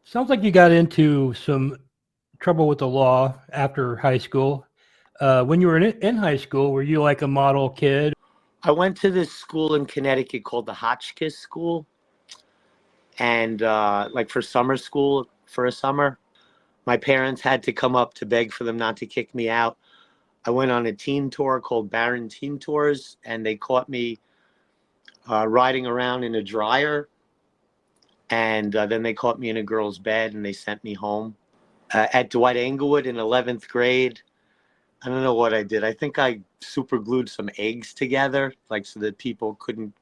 Sounds like you got into some trouble with the law after high school. When you were in high school, were you like a model kid? I went to this school in Connecticut called the Hotchkiss School, and like for summer school for a summer, my parents had to come up to beg for them not to kick me out. I went on a teen tour called Barron Teen Tours, and they caught me riding around in a dryer, and then they caught me in a girl's bed, and they sent me home. At Dwight Englewood in 11th grade, I don't know what I did. I think I super glued some eggs together, like so that people couldn't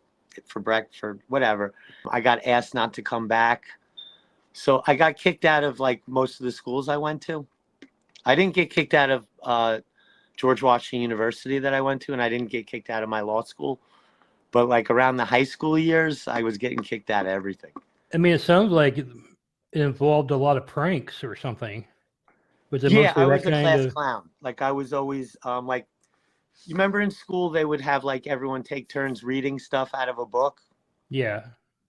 for breakfast for whatever. I got asked not to come back. So I got kicked out of like most of the schools I went to. I didn't get kicked out of George Washington University that I went to, and I didn't get kicked out of my law school. But like around the high school years, I was getting kicked out of everything. I mean, it sounds like it involved a lot of pranks or something. Was it Yeah, mostly I that was a kind class of? clown. Like I was always like, you remember in school they would have like everyone take turns reading stuff out of a book. Yeah.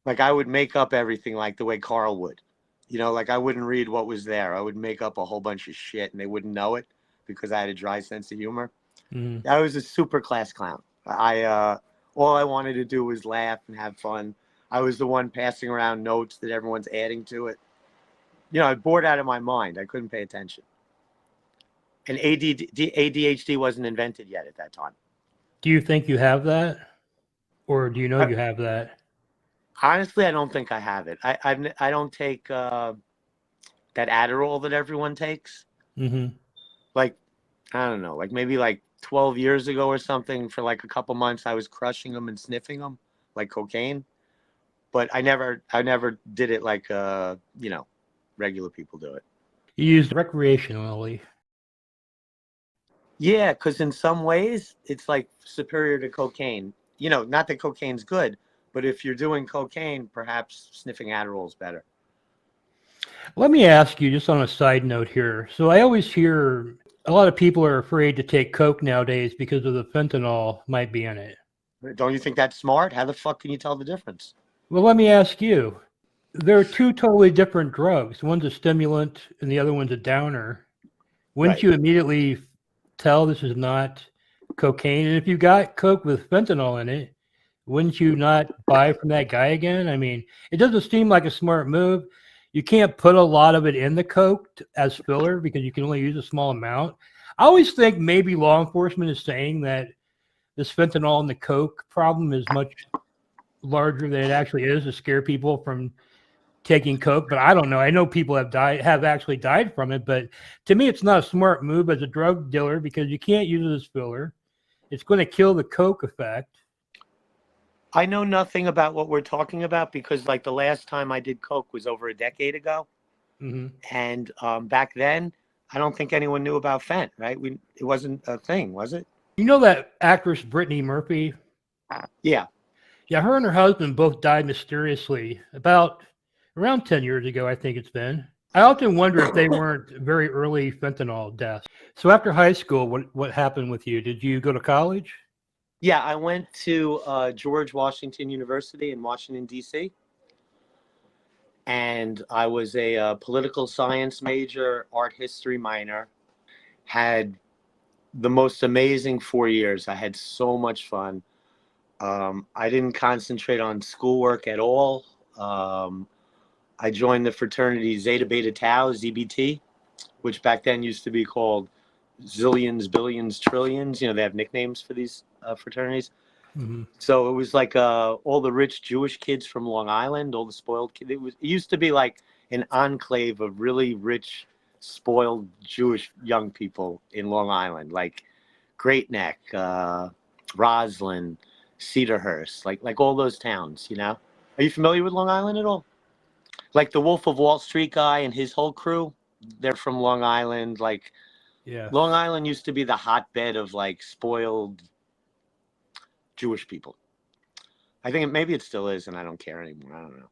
Like I would make up everything like the way Carl would. You know, like I wouldn't read what was there. I would make up a whole bunch of shit and they wouldn't know it because I had a dry sense of humor. Mm. I was a super class clown. I all I wanted to do was laugh and have fun. I was the one passing around notes that everyone's adding to it. You know, I bored out of my mind. I couldn't pay attention. And ADHD wasn't invented yet at that time. Do you think you have that, or do you know I, you have that? honestly, I don't think I have it. I don't take that Adderall that everyone takes. Mm-hmm. Like I don't know, like maybe like 12 years ago or something. For like a couple months, I was crushing them and sniffing them like cocaine. But I never did it like regular people do it. You used recreationally. Yeah, because in some ways it's like superior to cocaine. You know, not that cocaine's good, but if you're doing cocaine, perhaps sniffing Adderall is better. Let me ask you, just on a side note here. So I always hear a lot of people are afraid to take coke nowadays because of the fentanyl might be in it. Don't you think that's smart? How the fuck can you tell the difference? Well, let me ask you. There are two totally different drugs. One's a stimulant and the other one's a downer. Wouldn't Right. you immediately tell this is not cocaine? And if you got coke with fentanyl in it, wouldn't you not buy from that guy again? I mean, it doesn't seem like a smart move. You can't put a lot of it in the coke as filler because you can only use a small amount. I always think maybe law enforcement is saying that this fentanyl in the coke problem is much larger than it actually is to scare people from taking coke, but I don't know. I know people have actually died from it, but to me, it's not a smart move as a drug dealer because you can't use it as filler. It's going to kill the coke effect. I know nothing about what we're talking about because, like, the last time I did coke was over a decade ago, Hmm. and back then, I don't think anyone knew about fent. Right? It wasn't a thing, was it? You know that actress Brittany Murphy? Yeah. Yeah, her and her husband both died mysteriously about around 10 years ago, I think it's been. I often wonder if they weren't very early fentanyl deaths. So after high school, what happened with you? Did you go to college? Yeah, I went to George Washington University in Washington, D.C., and I was a political science major, art history minor. Had the most amazing 4 years. I had so much fun. I didn't concentrate on schoolwork at all. Um, I joined the fraternity Zeta Beta Tau, ZBT, which back then used to be called Zillions, Billions, Trillions. You know, they have nicknames for these fraternities. Hmm. So it was like all the rich Jewish kids from Long Island, all the spoiled kids. It used to be like an enclave of really rich, spoiled Jewish young people in Long Island, like Great Neck, Roslyn, Cedarhurst, like all those towns. You know, are you familiar with Long Island at all? Like the Wolf of Wall Street guy and his whole crew, they're from Long Island. Like Yeah. Long Island used to be the hotbed of like spoiled Jewish people. I think maybe it still is, and I don't care anymore. I don't know.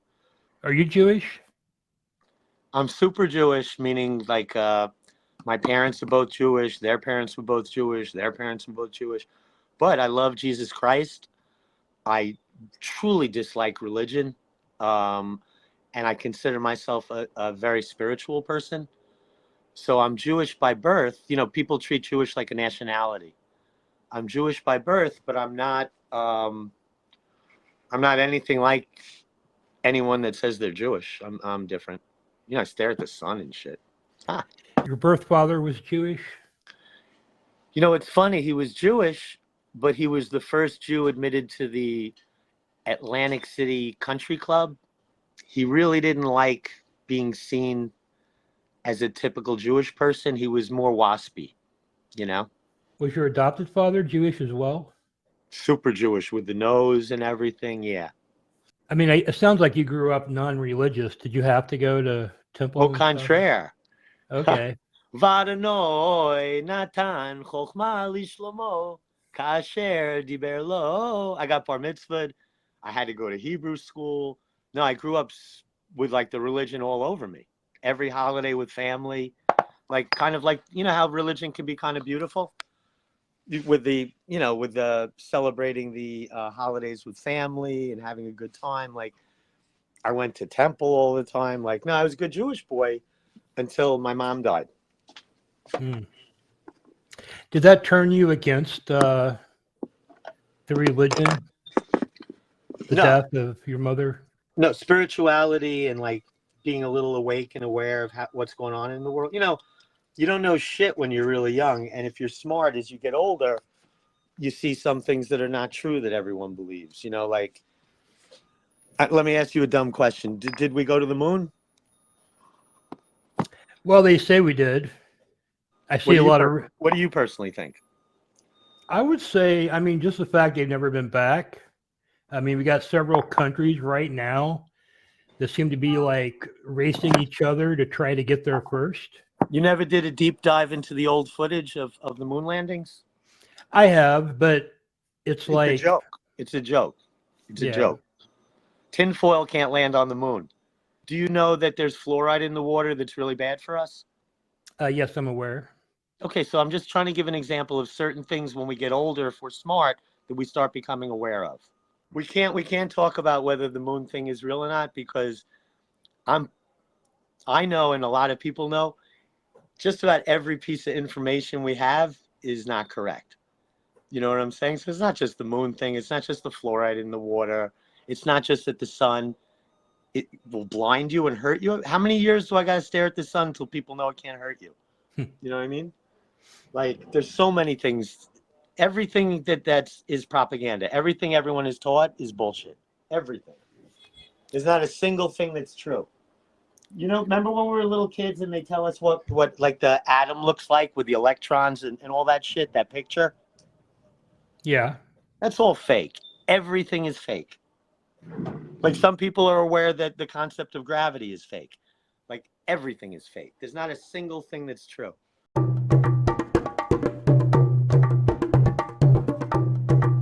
Are you Jewish? I'm super Jewish, meaning like my parents are both Jewish, their parents were both Jewish, their parents were both Jewish. But I love Jesus Christ. I truly dislike religion. And I consider myself a very spiritual person. So I'm Jewish by birth. You know, people treat Jewish like a nationality. I'm Jewish by birth, but I'm not anything like anyone that says they're Jewish. I'm different. You know, I stare at the sun and shit. Ah. Your birth father was Jewish? You know, it's funny. He was Jewish, but he was the first Jew admitted to the Atlantic City Country Club. He really didn't like being seen as a typical Jewish person. He was more waspy, you know? Was your adopted father Jewish as well? Super Jewish with the nose and everything. Yeah. I mean, it sounds like you grew up non-religious. Did you have to go to Au temple and stuff? contraire. Okay. Vadanoi Natan Chochma Lishlomo Kasher Diber Lo. I got bar mitzvahed. I had to go to Hebrew school. No, I grew up with like the religion all over me. Every holiday with family, like kind of like, you know how religion can be kind of beautiful with the, you know, with the celebrating the holidays with family and having a good time. Like I went to temple all the time. Like, no, I was a good Jewish boy until my mom died. Hmm. Did that turn you against the religion, the No, death of your mother? no, spirituality and like being a little awake and aware of what's going on in the world. You know, you don't know shit when you're really young, and if you're smart as you get older, you see some things that are not true that everyone believes. You know, like let me ask you a dumb question: did we go to the moon? Well, they say we did. I What see do a you lot of. what do you personally think? I would say, I mean, just the fact they've never been back. I mean, we got several countries right now that seem to be like racing each other to try to get there first. You never did a deep dive into the old footage of the moon landings? I have, but it's It's a like, joke. It's a joke. It's a yeah, joke. Tinfoil can't land on the moon. Do you know that there's fluoride in the water that's really bad for us? yes, I'm aware. Okay, so I'm just trying to give an example of certain things when we get older, if we're smart, that we start becoming aware of. We can't talk about whether the moon thing is real or not because I'm I know and a lot of people know just about every piece of information we have is not correct. You know what I'm saying? So it's not just the moon thing, it's not just the fluoride in the water, it's not just that the sun it will blind you and hurt you. How many years do I gotta stare at the sun until people know it can't hurt you? You know what I mean? Like there's so many things. Everything is propaganda. Everything everyone is taught is bullshit. Everything. There's not a single thing that's true. You know, remember when we were little kids and they tell us what like the atom looks like with the electrons and all that shit, that picture? Yeah. That's all fake. Everything is fake. Like some people are aware that the concept of gravity is fake. Like everything is fake. There's not a single thing that's true.